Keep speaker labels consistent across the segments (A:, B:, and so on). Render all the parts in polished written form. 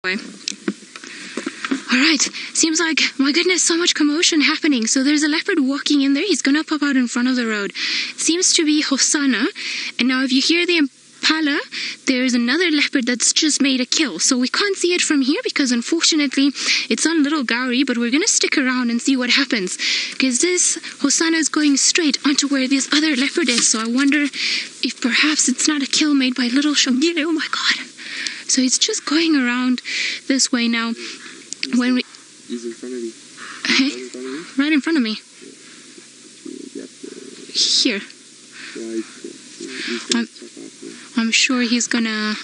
A: Alright, seems like, my goodness, so much commotion happening. So there's a leopard walking in there. He's gonna pop out in front of the road. Seems to be Hosanna. And now if you hear the Impala, there's another leopard that's just made a kill. So we can't see it from here because unfortunately it's on Little Gowrie, but we're gonna stick around and see what happens. Because this Hosanna is going straight onto where this other leopard is. So I wonder if perhaps it's not a kill made by Little Shongile. Oh my god. So it's just going around this way now. When we...
B: He's in front of you.
A: Hey? Right in front of me. Here. I'm sure he's gonna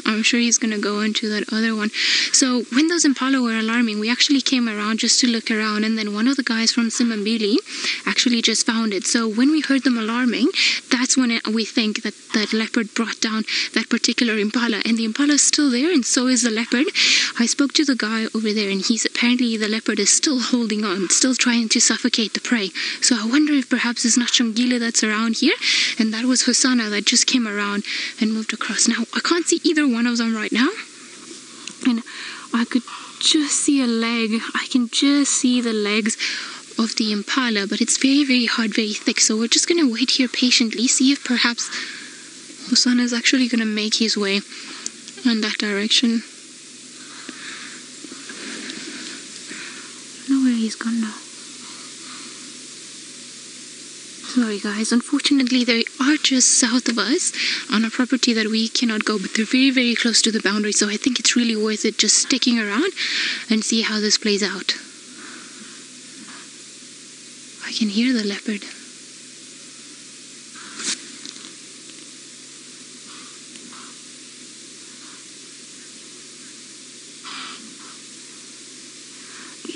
A: go into that other one. So when those Impala were alarming, we actually came around just to look around, and then one of the guys from Simbambili actually just found it. So when we heard them alarming, that's when we think that that leopard brought down that particular Impala, and the Impala is still there, and so is the leopard. I spoke to the guy over there, and he's apparently the leopard is still holding on, still trying to suffocate the prey. So I wonder if perhaps it's not Shongile that's around here, and that was Hosanna that just came around and moved across. Now I can't see either one of them right now, and I could just see a leg. I can just see the legs of the Impala, but it's very, very hard, very thick. So we're just gonna wait here patiently, see if perhaps Hosanna is actually gonna make his way in that direction. I don't know where he's gone now. Sorry guys, unfortunately they are just south of us on a property that we cannot go, but they're very, very close to the boundary, so I think it's really worth it just sticking around and see how this plays out. I can hear the leopard.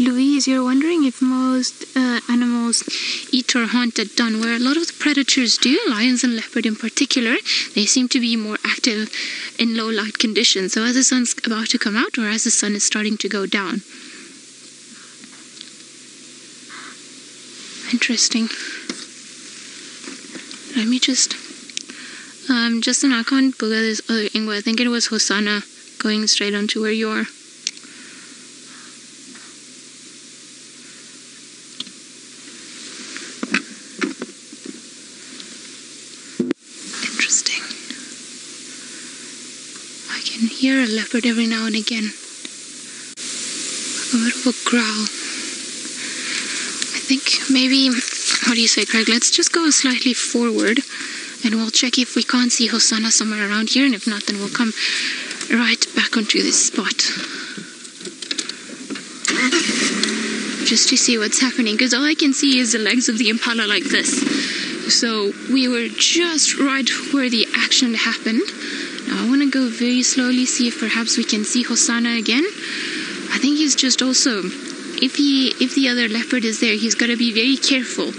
A: Louise, you're wondering if most animals eat or hunt at dawn, where a lot of the predators do, lions and leopard in particular. They seem to be more active in low light conditions. So as the sun's about to come out, or as the sun is starting to go down. Interesting. Let me just... Justin, I can't booga this other Ingwe. I think it was Hosanna going straight onto where you are. Hear a leopard every now and again. A bit of a growl. I think maybe, what do you say, Craig? Let's just go slightly forward and we'll check if we can't see Hosanna somewhere around here, and if not, then we'll come right back onto this spot. Just to see what's happening, because all I can see is the legs of the Impala like this. So we were just right where the action happened. Now I want to go very slowly, see if perhaps we can see Hosanna again. I think he's just also, if the other leopard is there, he's got to be very careful.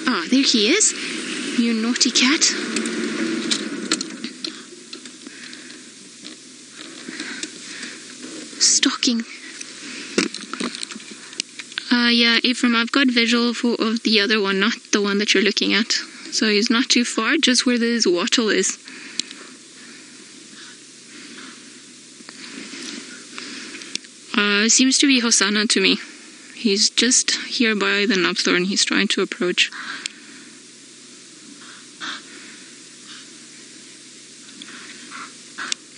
A: Ah, there he is. You naughty cat. Stalking. Yeah, Ephraim, I've got visual of the other one, not the one that you're looking at. So he's not too far, just where this wattle is. Seems to be Hosanna to me. He's just here by the knobthorn. He's trying to approach.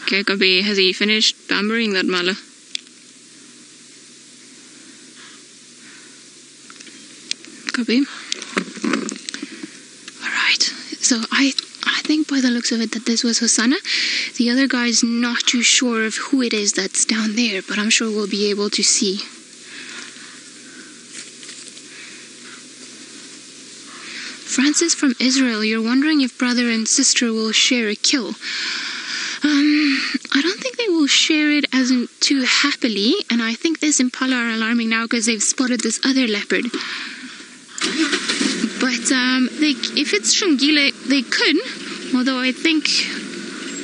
A: Okay, Kabi, has he finished bambering that mala? Kabi? Alright, so I think by the looks of it that this was Hosanna. The other guy's not too sure of who it is that's down there, but I'm sure we'll be able to see. Francis from Israel, you're wondering if brother and sister will share a kill. I don't think they will share it as in too happily, and I think this Impala are alarming now because they've spotted this other leopard. But if it's Shongile, they could, although I think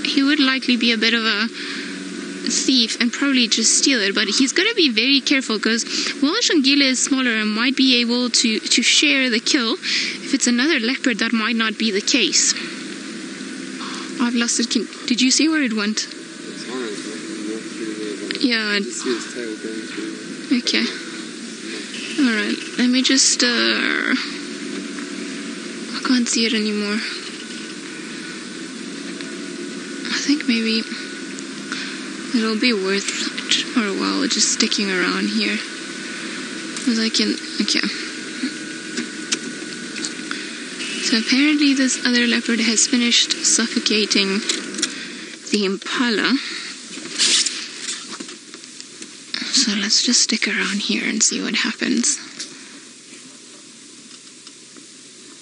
A: he would likely be a bit of a thief and probably just steal it, but he's got to be very careful because while Shongile is smaller and might be able to share the kill, if it's another leopard that might not be the case. I've lost it. Did you see where it went? Yeah.
B: You can see its tail going through.
A: Okay. Alright, let me just, I can't see it anymore. I think maybe it'll be worth it for a while just sticking around here. Because I can, okay. So apparently this other leopard has finished suffocating the Impala. So let's just stick around here and see what happens.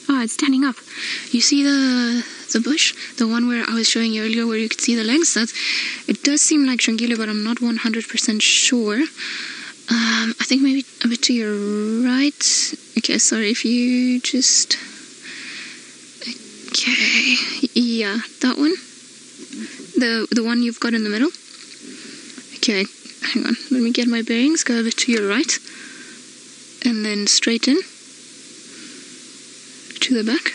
A: Oh, it's standing up. You see the bush? The one where I was showing you earlier where you could see the legs? It does seem like Shangila, but I'm not 100% sure. I think maybe a bit to your right. Okay, sorry if you just... Okay, yeah, that one. The one you've got in the middle. Okay, hang on. Let me get my bearings. Go a bit to your right. And then straighten. To the back.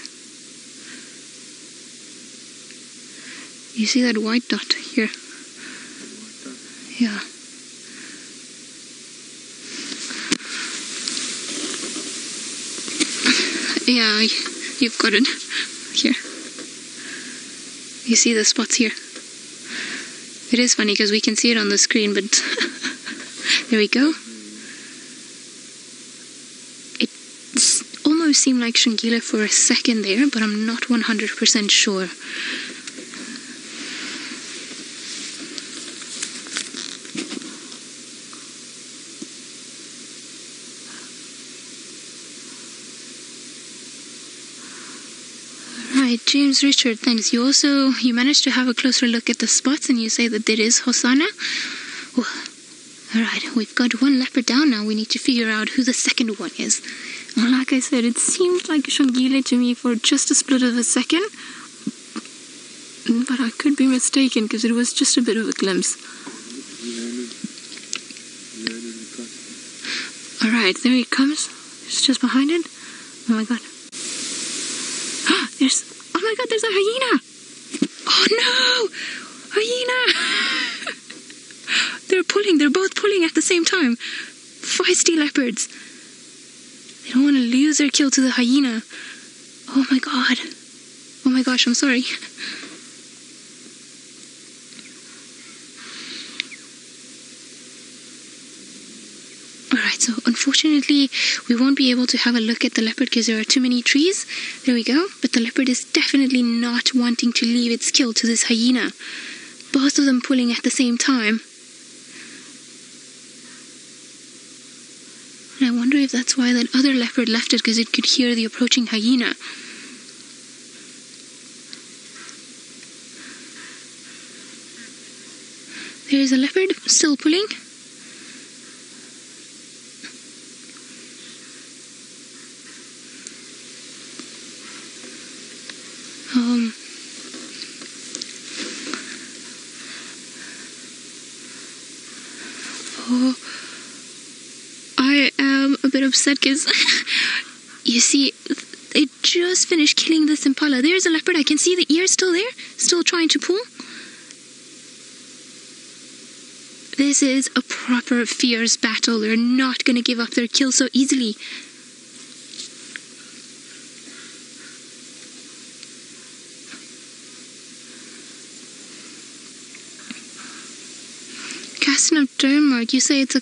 A: You see that white dot here? Yeah. Yeah, you've got it. Here. You see the spots here? It is funny because we can see it on the screen, but there we go. It almost seemed like Shangila for a second there, but I'm not 100% sure. Right, James Richard, thanks. You managed to have a closer look at the spots and you say that there is Hosanna. Alright, we've got one leopard down now. We need to figure out who the second one is. Well, like I said, it seemed like Shangila to me for just a split of a second. But I could be mistaken because it was just a bit of a glimpse. Alright, there he comes. It's just behind it. Oh my god. Oh my god, there's a hyena! Oh no! Hyena! They're both pulling at the same time. Feisty leopards. They don't want to lose their kill to the hyena. Oh my god. Oh my gosh, I'm sorry. Alright, so unfortunately we won't be able to have a look at the leopard because there are too many trees. There we go. But the leopard is definitely not wanting to leave its kill to this hyena. Both of them pulling at the same time. And I wonder if that's why that other leopard left it, because it could hear the approaching hyena. There's a leopard still pulling. Oh, I am a bit upset because you see, they just finished killing this Impala. There's a leopard. I can see the ear still there, still trying to pull. This is a proper fierce battle. They're not going to give up their kill so easily. Casting of Denmark, you say it's a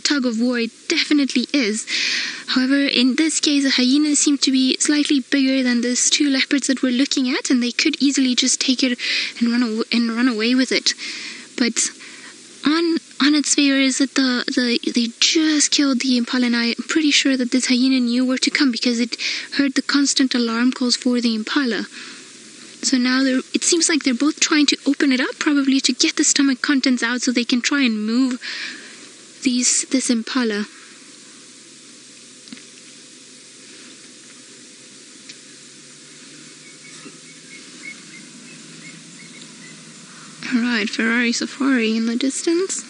A: tug of war. It definitely is. However, in this case, the hyenas seem to be slightly bigger than these two leopards that we're looking at, and they could easily just take it and run away with it. But on its favor is that they just killed the Impala, and I'm pretty sure that this hyena knew where to come because it heard the constant alarm calls for the Impala. So now it seems like they're both trying to open it up, probably to get the stomach contents out so they can try and move this Impala. Alright, Ferrari Safari in the distance.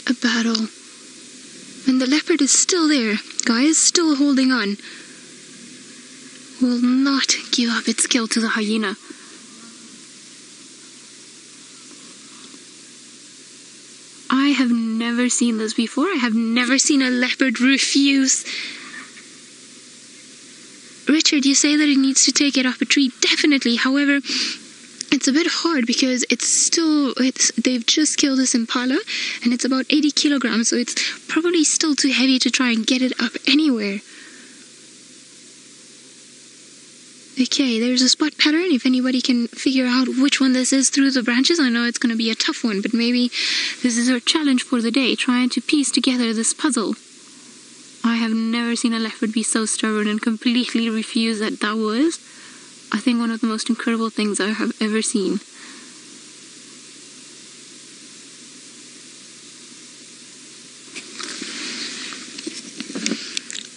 A: a battle. And the leopard is still there, guys, still holding on. Will not give up its kill to the hyena. I have never seen this before. I have never seen a leopard refuse. Richard, you say that it needs to take it up a tree. Definitely. However, it's a bit hard because they've just killed this impala and it's about 80 kilograms, so it's probably still too heavy to try and get it up anywhere. Okay, there's a spot pattern. If anybody can figure out which one this is through the branches, I know it's going to be a tough one, but maybe this is our challenge for the day, trying to piece together this puzzle. I have never seen a leopard be so stubborn and completely refuse that. That was, I think, one of the most incredible things I have ever seen.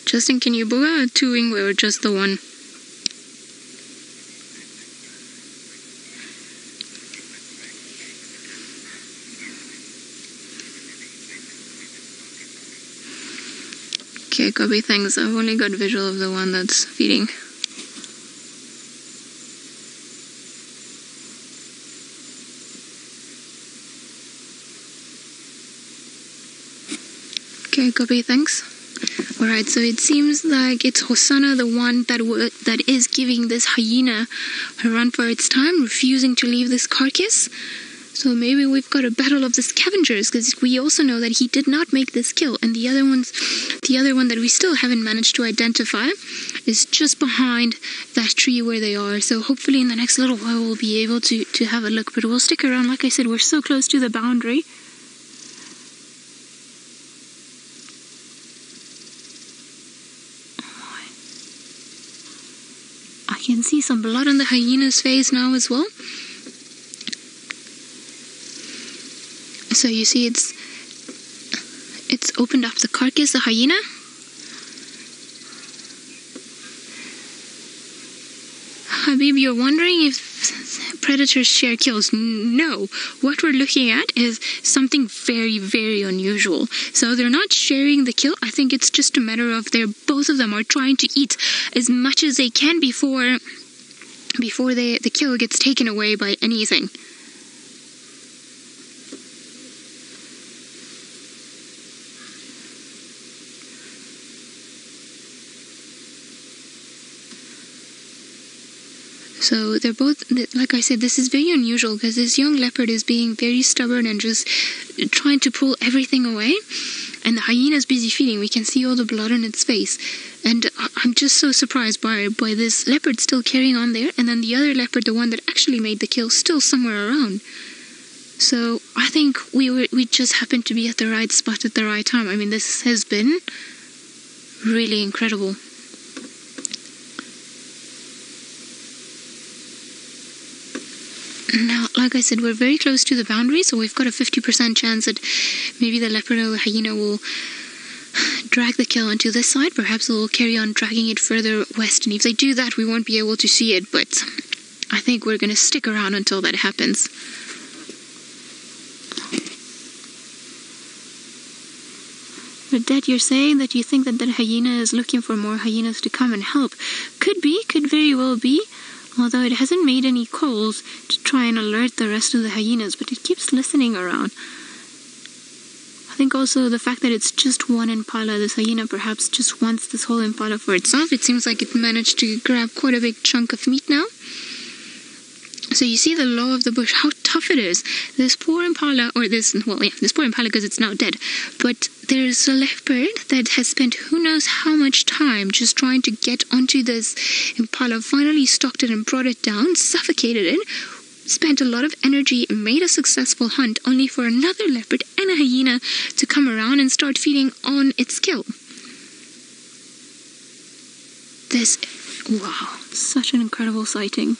A: Justin, can you boga a two-wing or just the one? Okay, copy, thanks. I've only got visual of the one that's feeding. Okay, copy, thanks. Alright, so it seems like it's Hosanna, the one that is giving this hyena a run for its time, refusing to leave this carcass. So maybe we've got a battle of the scavengers, because we also know that he did not make this kill, and the other one that we still haven't managed to identify is just behind that tree where they are. So hopefully in the next little while we'll be able to have a look, but we'll stick around. Like I said, we're so close to the boundary. I can see some blood on the hyena's face now as well. So you see it's opened up the carcass, the hyena. Habib, you're wondering if predators share kills. No, what we're looking at is something very, very unusual. So they're not sharing the kill. I think it's just a matter of both of them are trying to eat as much as they can before the kill gets taken away by anything. So they're both, like I said, this is very unusual because this young leopard is being very stubborn and just trying to pull everything away. And the hyena is busy feeding. We can see all the blood on its face. And I'm just so surprised by this leopard still carrying on there. And then the other leopard, the one that actually made the kill, still somewhere around. So I think we just happened to be at the right spot at the right time. I mean, this has been really incredible. Now, like I said, we're very close to the boundary, so we've got a 50% chance that maybe the leopard or the hyena will drag the kill onto this side. Perhaps they'll carry on dragging it further west, and if they do that, we won't be able to see it, but I think we're going to stick around until that happens. But Dad, you're saying that you think that hyena is looking for more hyenas to come and help. Could be, could very well be. Although it hasn't made any calls to try and alert the rest of the hyenas, but it keeps listening around. I think also the fact that it's just one impala, this hyena perhaps just wants this whole impala for itself. It seems like it managed to grab quite a big chunk of meat now. So you see the law of the bush, how tough it is. This poor impala, this poor impala because it's now dead, but there's a leopard that has spent who knows how much time just trying to get onto this impala, finally stalked it and brought it down, suffocated it, spent a lot of energy, made a successful hunt, only for another leopard and a hyena to come around and start feeding on its kill. Wow, such an incredible sighting.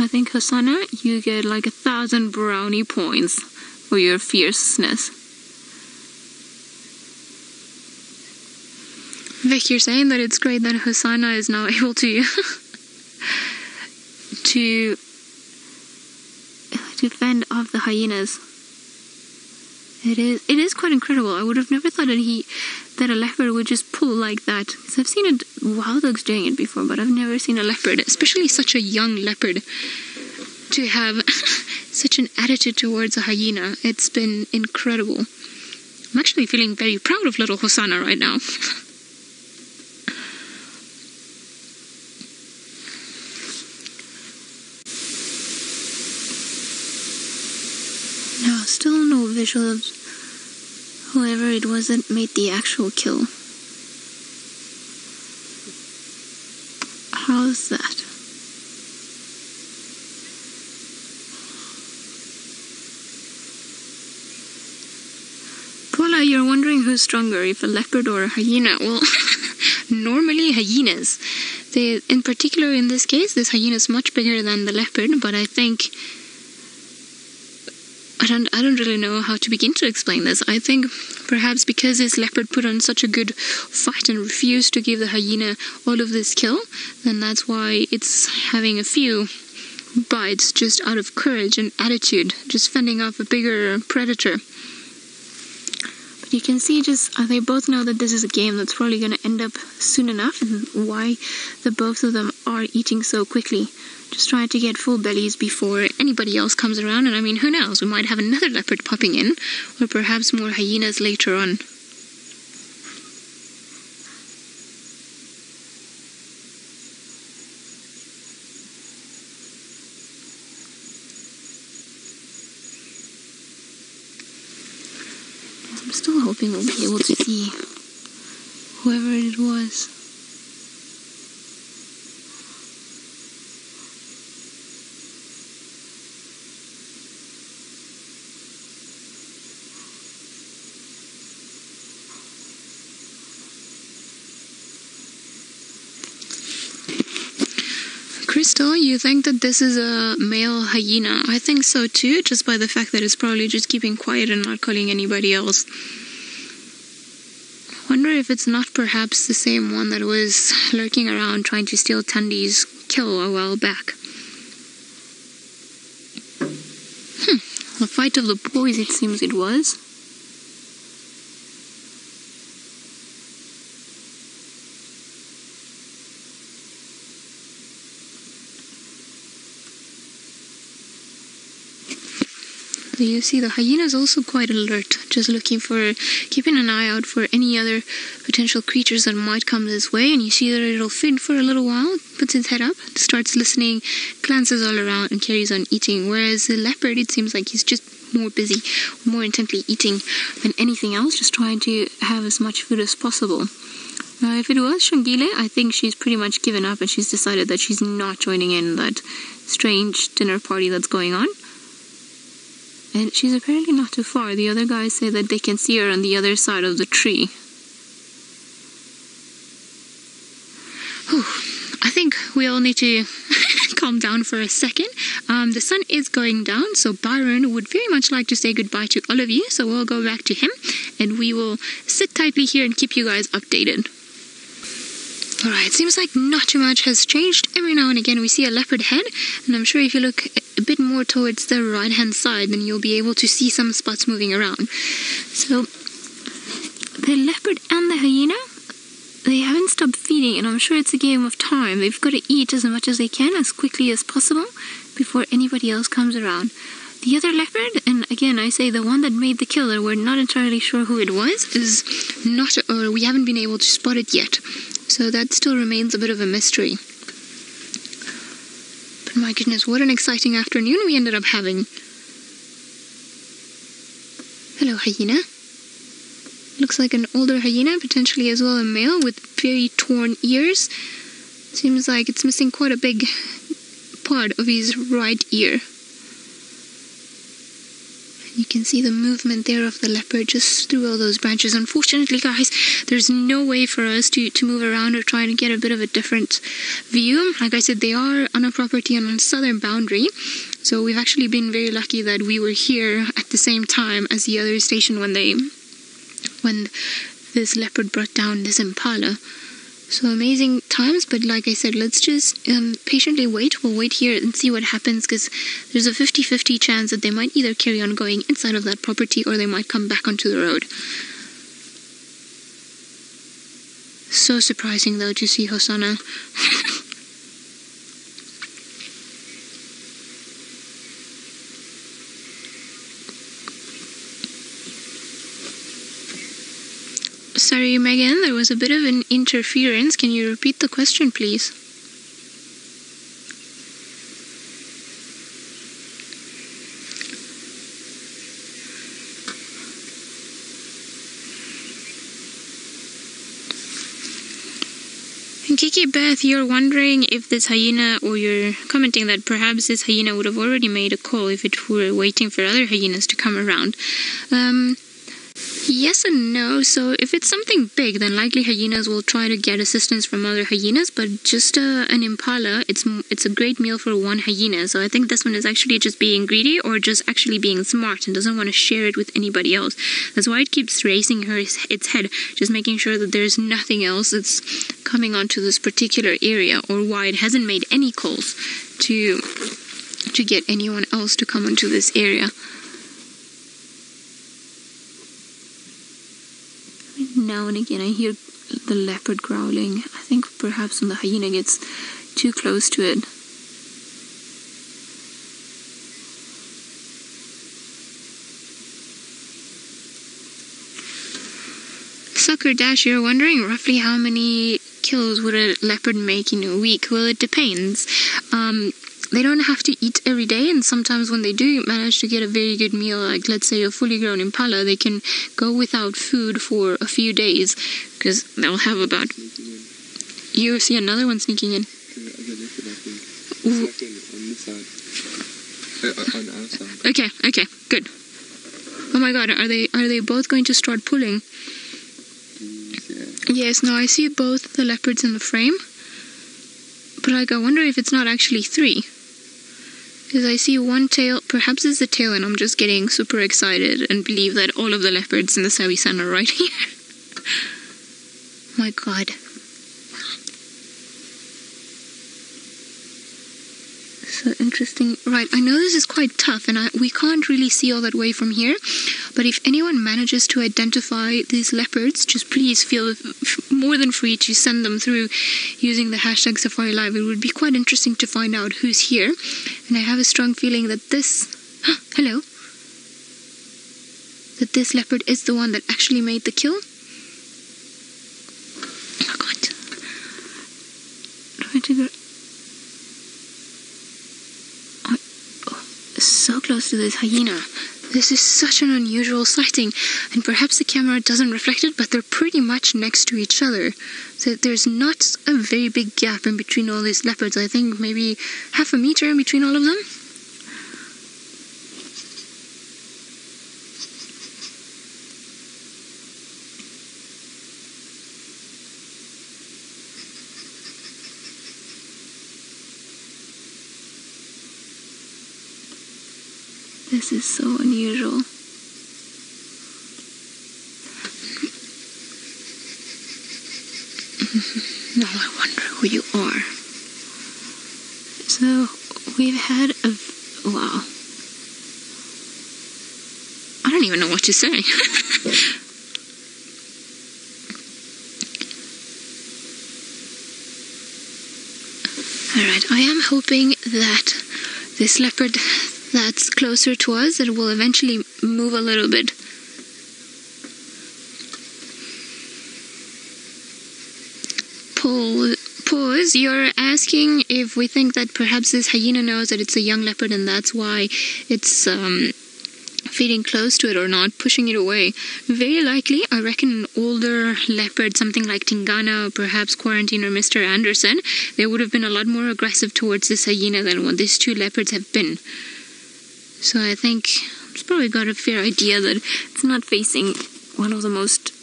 A: I think, Hosanna, you get like 1,000 brownie points for your fierceness. Vic, you're saying that it's great that Hosanna is now able to fend off the hyenas. It is quite incredible. I would have never thought that a leopard would just pull like that. Because I've seen wild dogs doing it before, but I've never seen a leopard, especially such a young leopard, to have such an attitude towards a hyena. It's been incredible. I'm actually feeling very proud of little Hosanna right now. No, still no visual of whoever it was that made the actual kill. How's that? Paula, you're wondering who's stronger, if a leopard or a hyena. Well, normally hyenas. In particular in this case, this hyena is much bigger than the leopard, but I think I don't really know how to begin to explain this. I think perhaps because this leopard put on such a good fight and refused to give the hyena all of this kill, then that's why it's having a few bites just out of courage and attitude, just fending off a bigger predator. But you can see they both know that this is a game that's probably going to end up soon enough, and why the both of them are eating so quickly. Just trying to get full bellies before anybody else comes around. And I mean, who knows? We might have another leopard popping in, or perhaps more hyenas later on. I'm still hoping we'll be able to see whoever it was. Crystal, you think that this is a male hyena? I think so too, just by the fact that it's probably just keeping quiet and not calling anybody else. I wonder if it's not perhaps the same one that was lurking around trying to steal Tandy's kill a while back. The fight of the boys, it seems it was. You see the hyena is also quite alert, just keeping an eye out for any other potential creatures that might come this way. And you see that it'll feed for a little while, puts its head up, starts listening, glances all around, and carries on eating. Whereas the leopard, it seems like he's just more busy, more intently eating than anything else, just trying to have as much food as possible. Now, if it was Shangile, I think she's pretty much given up and she's decided that she's not joining in that strange dinner party that's going on. And she's apparently not too far. The other guys say that they can see her on the other side of the tree. Whew. I think we all need to calm down for a second. The sun is going down, so Byron would very much like to say goodbye to all of you. So we'll go back to him, and we will sit tightly here and keep you guys updated. Alright, seems like not too much has changed. Every now and again we see a leopard head, and I'm sure if you look a bit more towards the right hand side, then you'll be able to see some spots moving around. So, the leopard and the hyena, they haven't stopped feeding, and I'm sure it's a game of time. They've got to eat as much as they can, as quickly as possible, before anybody else comes around. The other leopard, and again I say the one that made the killer, we're not entirely sure who it was, is not, or we haven't been able to spot it yet. So that still remains a bit of a mystery. But my goodness, what an exciting afternoon we ended up having. Hello, hyena. Looks like an older hyena, potentially as well a male, with very torn ears. Seems like it's missing quite a big part of his right ear. You can see the movement there of the leopard just through all those branches. Unfortunately, guys, there's no way for us to move around or try and get a bit of a different view. Like I said, they are on a property on a southern boundary. So we've actually been very lucky that we were here at the same time as the other station when this leopard brought down this impala. So amazing times, but like I said, let's just patiently wait. We'll wait here and see what happens, because there's a 50-50 chance that they might either carry on going inside of that property or they might come back onto the road. So surprising though to see Hosanna. Sorry, Megan, there was a bit of an interference. Can you repeat the question, please? And Kiki Beth, you're wondering if this hyena, or you're commenting that perhaps this hyena would have already made a call if it were waiting for other hyenas to come around. Yes and no. So if it's something big, then likely hyenas will try to get assistance from other hyenas, but just an impala, it's a great meal for one hyena. So I think this one is actually just being greedy, or just actually being smart and doesn't want to share it with anybody else. That's why it keeps raising its head, just making sure that there's nothing else that's coming onto this particular area, or why it hasn't made any calls to get anyone else to come onto this area. Now and again I hear the leopard growling. I think perhaps when the hyena gets too close to it. Sucker Dash, you're wondering roughly how many kills would a leopard make in a week? Well, it depends. They don't have to eat every day, and sometimes when they do manage to get a very good meal, like let's say a fully grown impala, they can go without food for a few days, because they'll have about... You see another one sneaking in.
B: On this side. On our side.
A: Okay, good. Oh my god, are they both going to start pulling? Yes, no, I see both the leopards in the frame. But like, I wonder if it's not actually three. Because I see one tail, perhaps it's the tail, and I'm just getting super excited and believe that all of the leopards in the Sabi are right here. My god. So interesting. Right, I know this is quite tough, and we can't really see all that way from here, but if anyone manages to identify these leopards, just please feel more than free to send them through using the hashtag Safari Live. It would be quite interesting to find out who's here, and I have a strong feeling that this... hello? That this leopard is the one that actually made the kill. Oh god. Trying to go... So close to this hyena. This is such an unusual sighting, and perhaps the camera doesn't reflect it, but they're pretty much next to each other. So there's not a very big gap in between all these leopards. I think maybe half a meter in between all of them. This is so unusual. Now I wonder who you are. So, we've had a... wow. I don't even know what to say. Alright, I am hoping that this leopard that's closer to us, that it will eventually move a little bit. Pause, you're asking if we think that perhaps this hyena knows that it's a young leopard and that's why it's feeding close to it or not, pushing it away. Very likely, I reckon an older leopard, something like Tingana or perhaps Quarantine or Mr. Anderson, they would have been a lot more aggressive towards this hyena than what these two leopards have been. So I think it's probably got a fair idea that it's not facing one of the most,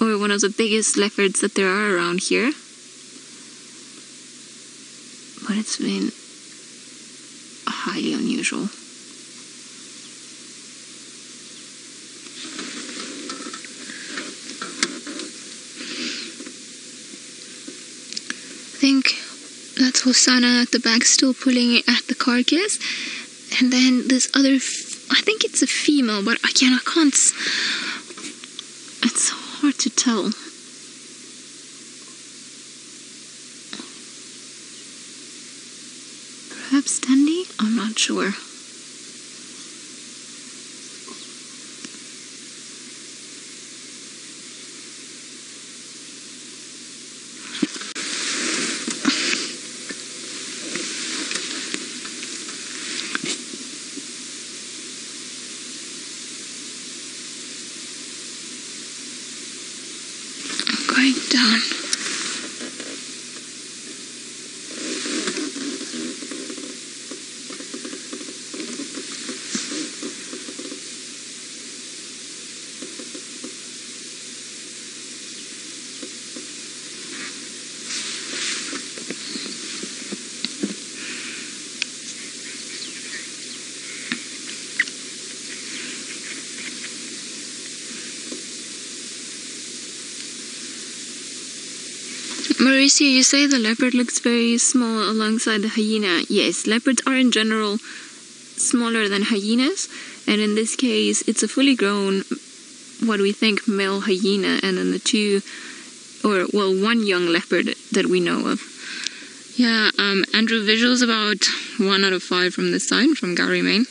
A: or one of the biggest leopards that there are around here. But it's been highly unusual. think that's Hosanna at the back, still pulling at the carcass. And then this other, I think it's a female, but again, I can't, it's hard to tell. Perhaps Tandy? I'm not sure. Going down. Mauricio, you say the leopard looks very small alongside the hyena. Yes, leopards are in general smaller than hyenas, and in this case it's a fully grown, what we think, male hyena, and then the two, or well, one young leopard that we know of. Yeah, Andrew, visuals about 1 out of 5 from this side, from Gary, Maine.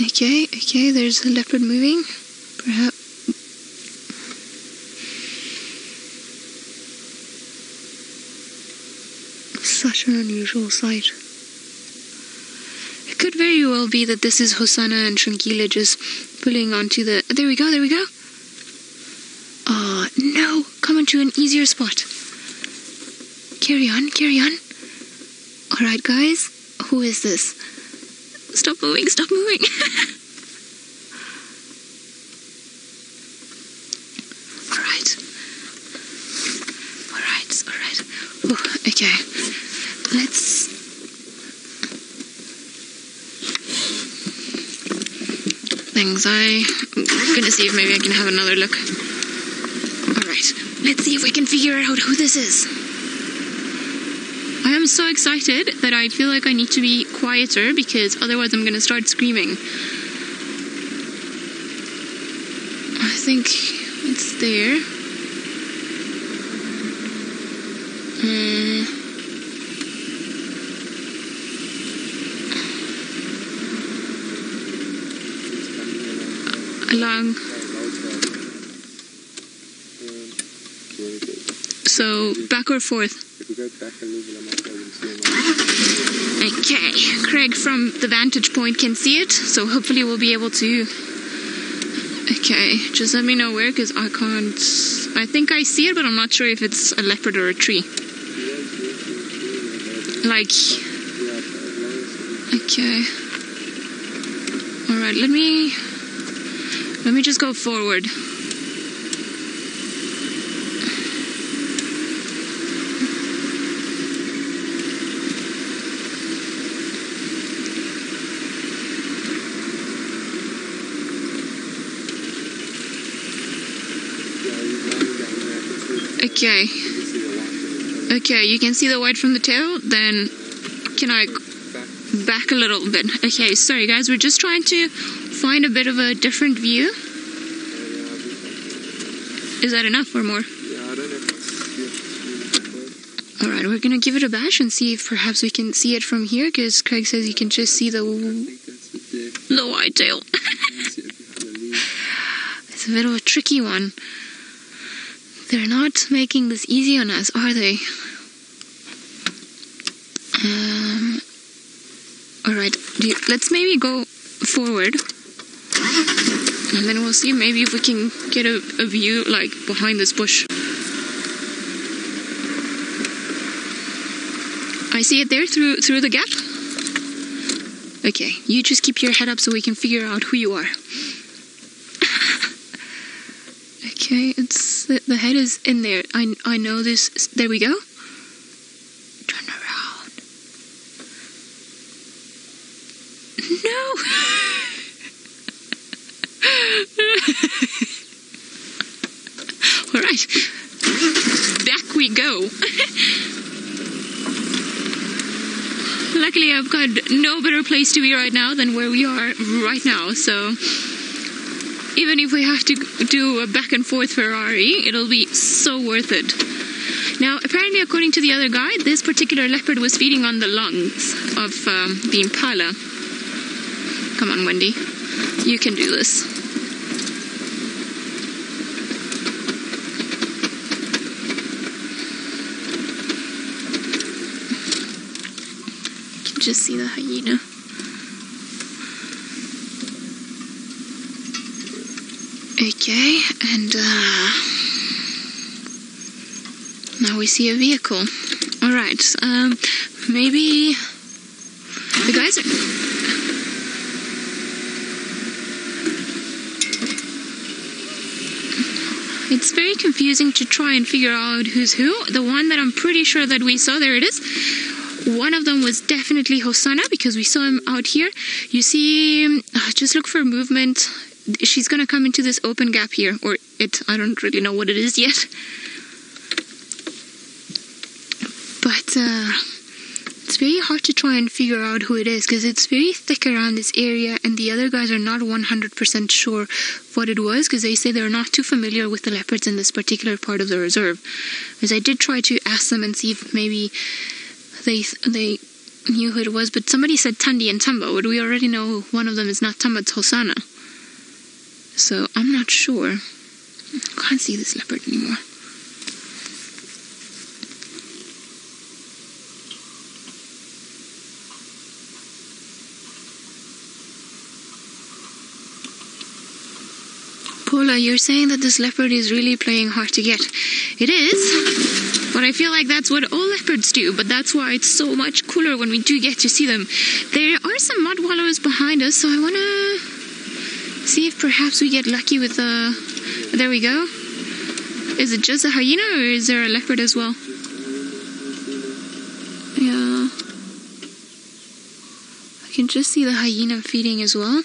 A: Okay, there's a leopard moving. Perhaps. Such an unusual sight. It could very well be that this is Hosanna and Shangila just pulling onto the... There we go. Oh, no! Come onto an easier spot. Carry on. Alright, guys. Who is this? Stop moving. Alright. Oh, okay. Let's... Thanks, I'm gonna see if maybe I can have another look. Alright, let's see if we can figure out who this is. I am so excited that I feel like I need to be quieter because otherwise I'm gonna start screaming. I think it's there. Along. So back or forth? Okay, Craig from the vantage point can see it, so hopefully we'll be able to... Okay, just let me know where, because I can't... I think I see it, but I'm not sure if it's a leopard or a tree. Like... Okay. Alright, let me just go forward. Okay, you can see the white from the tail, then can I back a little bit? Okay, sorry guys, we're just trying to find a bit of a different view. Is that enough or more? Alright, we're gonna give it a bash and see if perhaps we can see it from here, because Craig says you can just see the white tail. It's a bit of a tricky one. They're not making this easy on us, are they? Alright, let's maybe go forward. And then we'll see maybe if we can get a view, like, behind this bush. I see it there through the gap. Okay, you just keep your head up so we can figure out who you are. Okay, it's the head is in there. I know this. There we go. Turn around. All right, back we go. Luckily, I've got no better place to be right now than where we are right now. So even if we have to do a back and forth Ferrari, it'll be so worth it. Now, apparently, according to the other guy, this particular leopard was feeding on the lungs of the Impala. Come on, Wendy. You can do this. You can just see the hyena. Okay, and now we see a vehicle. All right, maybe the guys are... It's very confusing to try and figure out who's who. The one that I'm pretty sure that we saw, there it is. One of them was definitely Hosanna because we saw him out here. You see, just look for movement. She's gonna come into this open gap here, or it, I don't really know what it is yet. But it's very hard to try and figure out who it is because it's very thick around this area, and the other guys are not 100% sure what it was because they say they're not too familiar with the leopards in this particular part of the reserve. As I did try to ask them and see if maybe they knew who it was, but somebody said Tandi and Tamba, but we already know one of them is not Tamba, it's Hosanna. So I'm not sure. I can't see this leopard anymore. Paula, you're saying that this leopard is really playing hard to get. It is, but I feel like that's what all leopards do, but that's why it's so much cooler when we do get to see them. There are some mud wallows behind us, so I want to see if perhaps we get lucky with there we go. Is it just a hyena or is there a leopard as well? Yeah. I can just see the hyena feeding as well.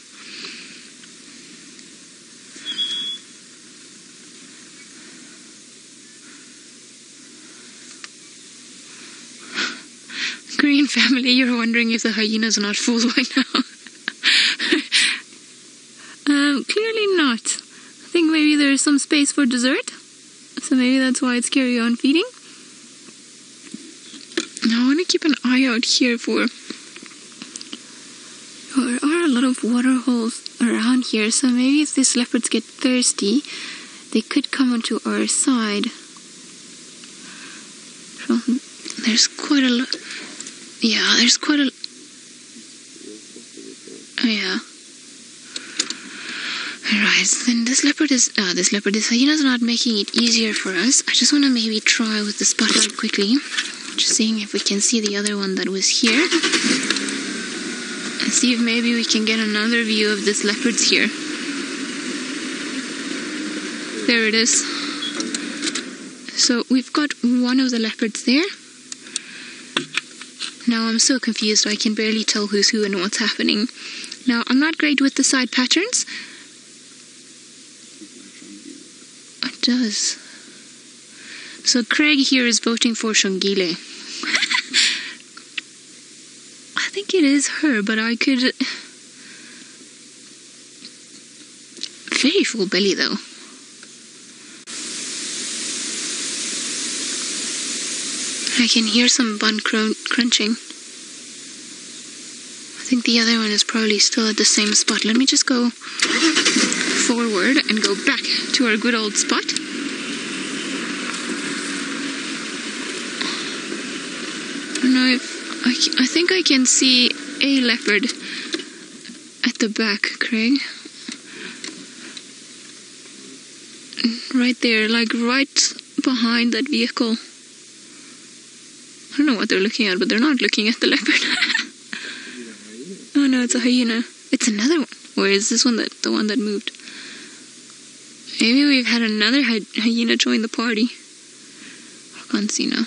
A: Green family, you're wondering if the hyena's not full by now. Clearly not. I think maybe there's some space for dessert. So maybe that's why it's carry on feeding. Now I want to keep an eye out here for... There are a lot of water holes around here, so maybe if these leopards get thirsty, they could come onto our side. So there's quite a lot... Yeah, there's quite a... Oh, yeah. Alright, so then this leopard is hyena's not making it easier for us. I just want to maybe try with the spotlight quickly. Just seeing if we can see the other one that was here. And see if maybe we can get another view of this leopard's here. There it is. So we've got one of the leopards there. Now I'm so confused, I can barely tell who's who and what's happening. Now, I'm not great with the side patterns. It does. So Craig here is voting for Shongile. I think it is her, but I could... Very full belly though. I can hear some bun crunching. I think the other one is probably still at the same spot. Let me just go forward and go back to our good old spot. I don't know if... I think I can see a leopard at the back, Craig. Right there, like right behind that vehicle. I don't know what they're looking at, but they're not looking at the leopard. Oh no, it's a hyena. It's another one. Or is this one the one that moved? Maybe we've had another hyena join the party. I can't see now.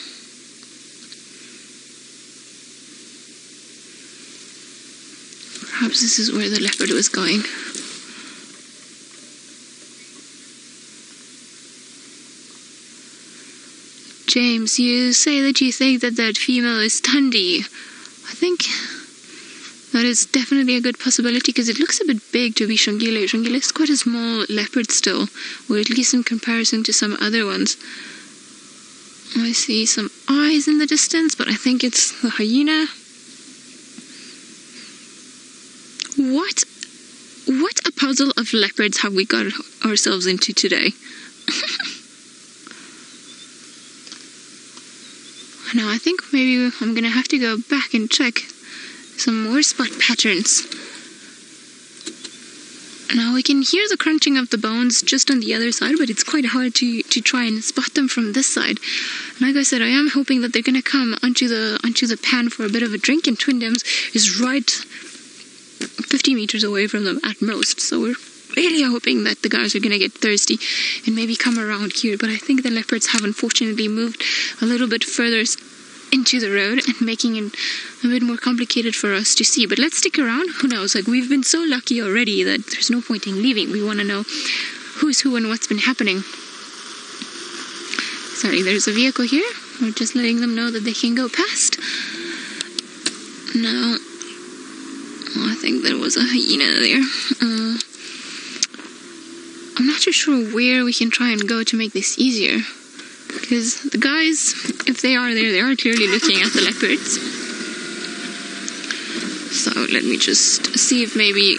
A: Perhaps this is where the leopard was going. James, you say that you think that that female is Tundi. I think that is definitely a good possibility because it looks a bit big to be Shongile. Shongile is quite a small leopard still, or at least in comparison to some other ones. I see some eyes in the distance, but I think it's the hyena. What a puzzle of leopards have we got ourselves into today. Now I think maybe I'm gonna have to go back and check some more spot patterns. Now we can hear the crunching of the bones just on the other side, but it's quite hard to try and spot them from this side. Like I said, I am hoping that they're gonna come onto the pan for a bit of a drink, and Twin Dems is right 50 meters away from them at most. So we're really hoping that the guys are gonna get thirsty and maybe come around here. But I think the leopards have unfortunately moved a little bit further into the road and making it a bit more complicated for us to see. But let's stick around. Who knows? Like, we've been so lucky already that there's no point in leaving. We want to know who's who and what's been happening. Sorry, there's a vehicle here. We're just letting them know that they can go past. Now, I think there was a hyena there. I'm not too sure where we can try and go to make this easier, because the guys, if they are there, they are clearly looking at the leopards. So let me just see if maybe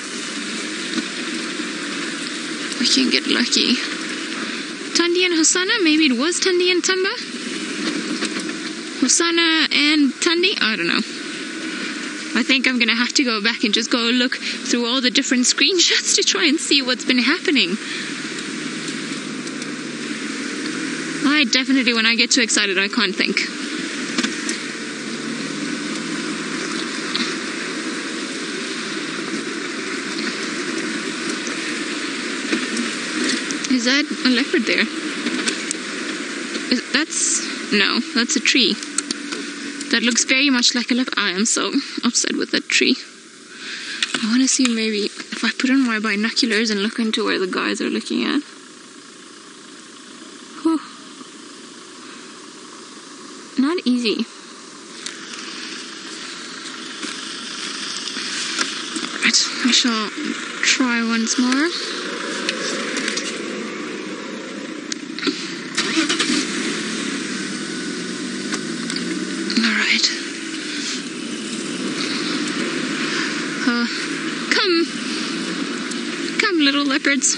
A: we can get lucky. Tundi and Hosanna? Maybe it was Tundi and Tamba? Hosanna and Tundi? I don't know. I think I'm gonna have to go back and just go look through all the different screenshots to try and see what's been happening. I definitely, when I get too excited, I can't think. Is that a leopard there? No, that's a tree. That looks very much like a leopard. I am so upset with that tree. I want to see maybe if I put on my binoculars and look into where the guys are looking at. Whew. Not easy. Right, I shall try once more. Alright. Come, little leopards.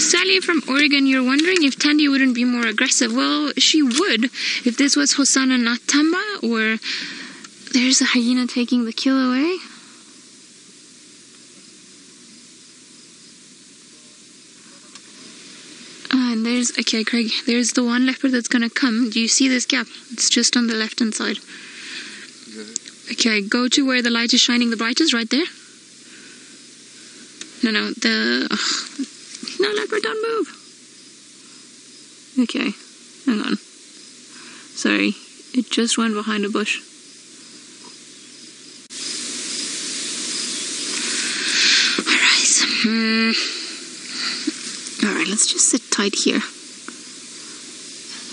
A: Sally from Oregon, you're wondering if Tandy wouldn't be more aggressive. Well, she would if this was Hosanna, not Tamba, or there's a hyena taking the kill away. And there's, okay, Craig, there's the one leopard that's gonna come. Do you see this gap? It's just on the left-hand side. Okay, go to where the light is shining the brightest, right there. No, leopard, don't move. Okay, hang on. Sorry, it just went behind a bush. Alright, let's just sit tight here.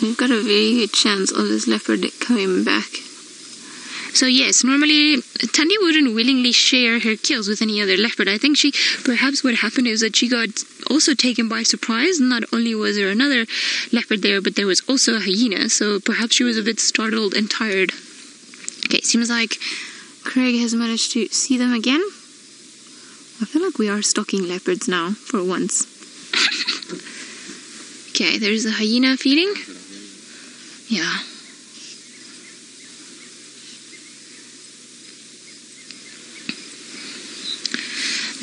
A: We've got a very good chance of this leopard coming back. So yes, normally Tandy wouldn't willingly share her kills with any other leopard. I think perhaps what happened is that she got also taken by surprise. Not only was there another leopard there, but there was also a hyena. So perhaps she was a bit startled and tired. Okay, seems like Craig has managed to see them again. I feel like we are stalking leopards now, for once. Okay, there's a hyena feeding. Yeah.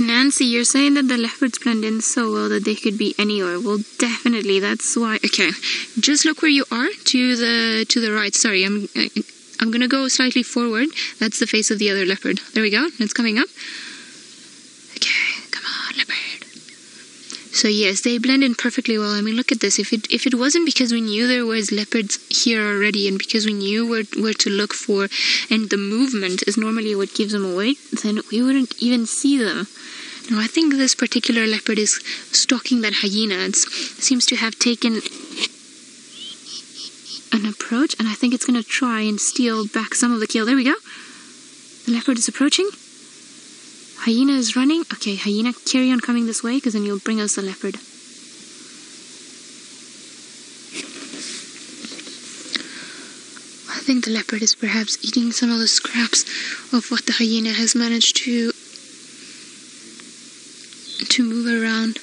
A: Nancy, you're saying that the leopards blend in so well that they could be anywhere. Well, definitely, that's why. Okay, just look where you are, to the right. Sorry, I'm gonna go slightly forward. That's the face of the other leopard. There we go. It's coming up. Okay, come on, leopard. So yes, they blend in perfectly well. I mean, look at this. If it wasn't because we knew there was leopards here already, and because we knew where to look for, and the movement is normally what gives them away, then we wouldn't even see them. Now I think this particular leopard is stalking that hyena. It seems to have taken an approach, and I think it's going to try and steal back some of the kill. There we go. The leopard is approaching. Hyena is running. Okay, hyena, carry on coming this way, because then you'll bring us the leopard. I think the leopard is perhaps eating some of the scraps of what the hyena has managed to move around.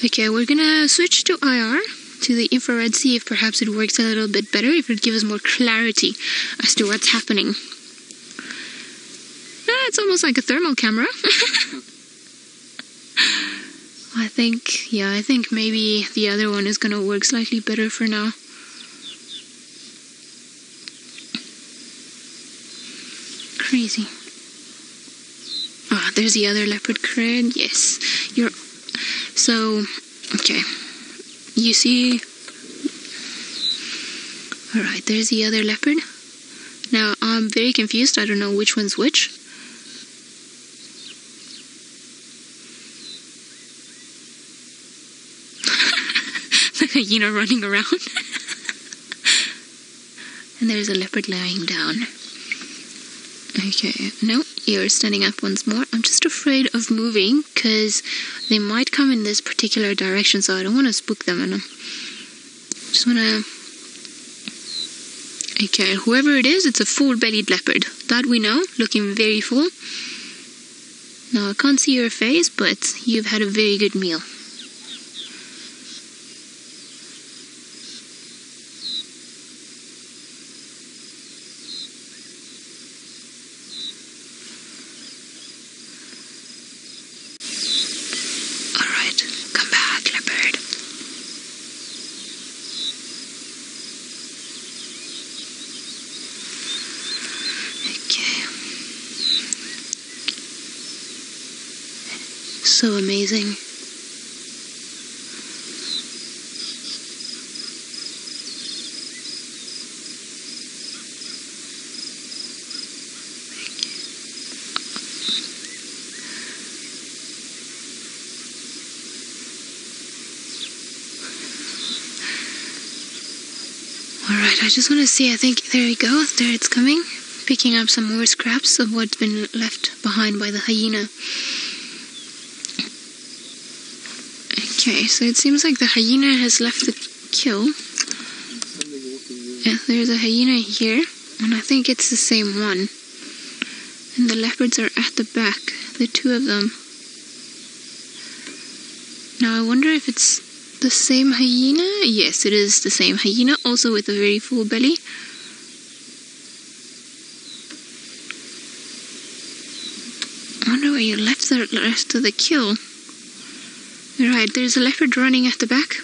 A: Okay, we're gonna switch to IR, to the infrared, see if perhaps it works a little bit better, if it gives us more clarity as to what's happening. It's almost like a thermal camera. I think maybe the other one is gonna work slightly better for now. Crazy. Ah, there's the other leopard, Craig. Yes. So, okay. You see... Alright, there's the other leopard. Now, I'm very confused. I don't know which one's which. The hyena running around. And there's a leopard lying down. Okay, no, you're standing up once more. I'm just afraid of moving because they might come in this particular direction, so I don't want to spook them. And I just want to... Okay, whoever it is, it's a full-bellied leopard. That we know, looking very full. Now, I can't see your face, but you've had a very good meal. So amazing. Alright, I just want to see, I think, there we go, there it's coming. Picking up some more scraps of what's been left behind by the hyena. Okay, so it seems like the hyena has left the kill. Yeah, there's a hyena here, and I think it's the same one. And the leopards are at the back, the two of them. Now I wonder if it's the same hyena? Yes, it is the same hyena, also with a very full belly. I wonder where you left the rest of the kill. Right, there's a leopard running at the back.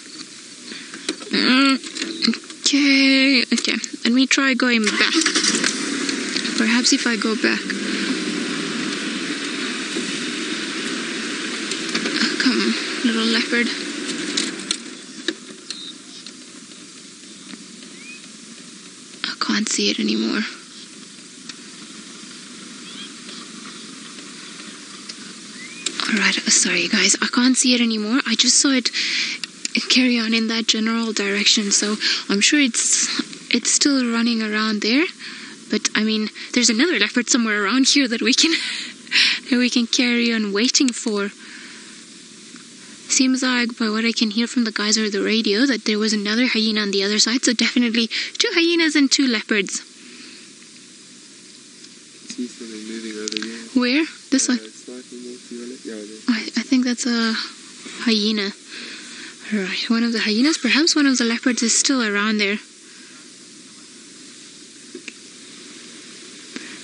A: Okay. Let me try going back. Perhaps if I go back. Come, little leopard. I can't see it anymore. Alright, sorry guys, I can't see it anymore. I just saw it carry on in that general direction, so I'm sure it's still running around there. But I mean, there's another leopard somewhere around here that we can carry on waiting for. Seems like, by what I can hear from the guys over the radio, that there was another hyena on the other side, so definitely 2 hyenas and 2 leopards.
B: See something moving over here.
A: Where? This one? I think that's a hyena. Right, one of the hyenas. Perhaps one of the leopards is still around there.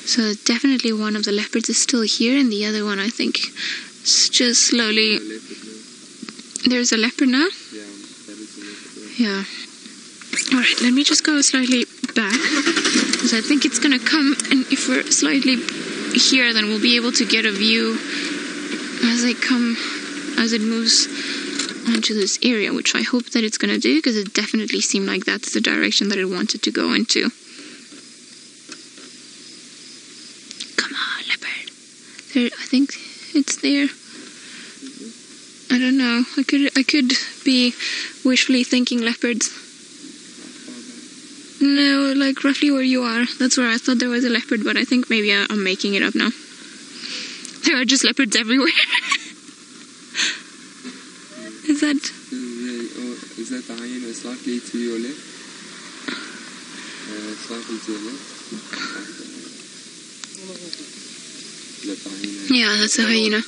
A: So definitely one of the leopards is still here, and the other one, I think, is just slowly... There's a leopard now?
B: Yeah, that is a leopard.
A: Yeah. Alright, let me just go slightly back, because I think it's gonna come, and if we're slightly here, then we'll be able to get a view as it moves onto this area, which I hope that it's gonna do, because it definitely seemed like that's the direction that it wanted to go into. Come on. There, I think it's there. I don't know. I could be wishfully thinking leopards. No, like roughly where you are. That's where I thought there was a leopard, but I think maybe I'm making it up now. There are just leopards everywhere. Is that?
B: Is that the hyena slightly to your left? Slightly to your left. Is that the hyena?
A: Yeah, that's a hyena.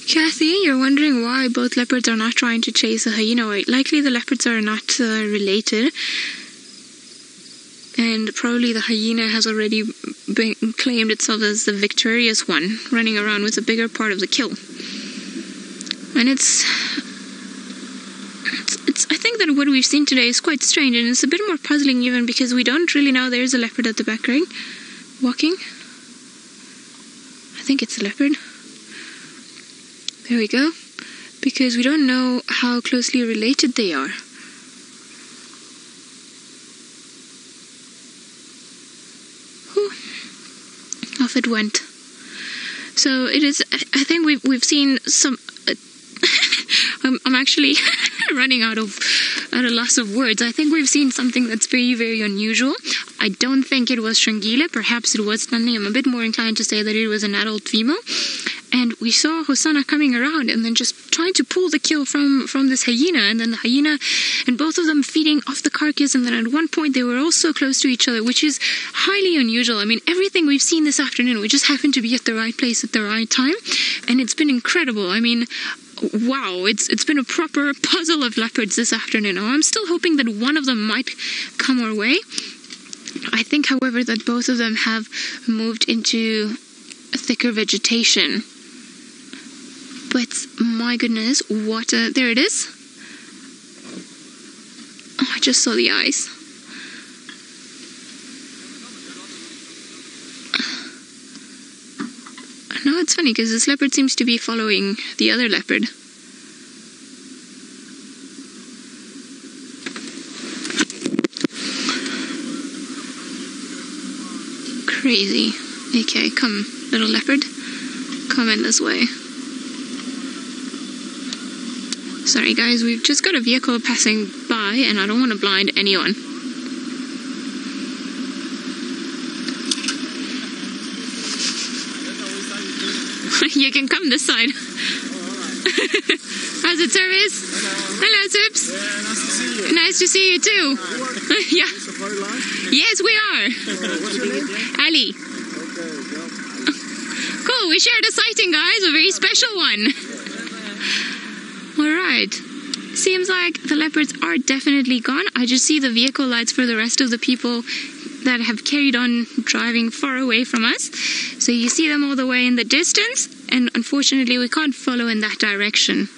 A: Kathy, you're wondering why both leopards are not trying to chase a hyena. Likely the leopards are not related. And probably the hyena has already claimed itself as the victorious one, running around with a bigger part of the kill. And it's I think that what we've seen today is quite strange, and it's a bit more puzzling even because we don't really know. There's a leopard at the back, right? Walking. I think it's a leopard. There we go. Because we don't know how closely related they are. Whew. Off it went. So it is. I think we've seen some. I'm actually running out of loss of words. I think we've seen something that's very, very unusual. I don't think it was Shangila. Perhaps it was Nani. I'm a bit more inclined to say that it was an adult female. And we saw Hosanna coming around and then just trying to pull the kill from this hyena, and then the hyena and both of them feeding off the carcass, and then at one point they were all so close to each other, which is highly unusual. I mean, everything we've seen this afternoon, we just happened to be at the right place at the right time, and it's been incredible. I mean, wow, it's been a proper puzzle of leopards this afternoon. Now, I'm still hoping that one of them might come our way. I think, however, that both of them have moved into thicker vegetation. But my goodness, what a... There it is. Oh, I just saw the eyes. Now it's funny because this leopard seems to be following the other leopard. Crazy. Okay, come, little leopard. Come in this way. Sorry guys, we've just got a vehicle passing by and I don't want to blind anyone. You can come this side. How's it, service? Hello, Sips.
C: Yeah, nice to see you.
A: Nice to see you too. Yeah. Yes, we are.
C: What's your name?
A: Ali.
C: Okay,
A: Cool, we shared a sighting, guys, a very special one. Alright. Seems like the leopards are definitely gone. I just see the vehicle lights for the rest of the people that have carried on driving far away from us. So you see them all the way in the distance, and unfortunately we can't follow in that direction.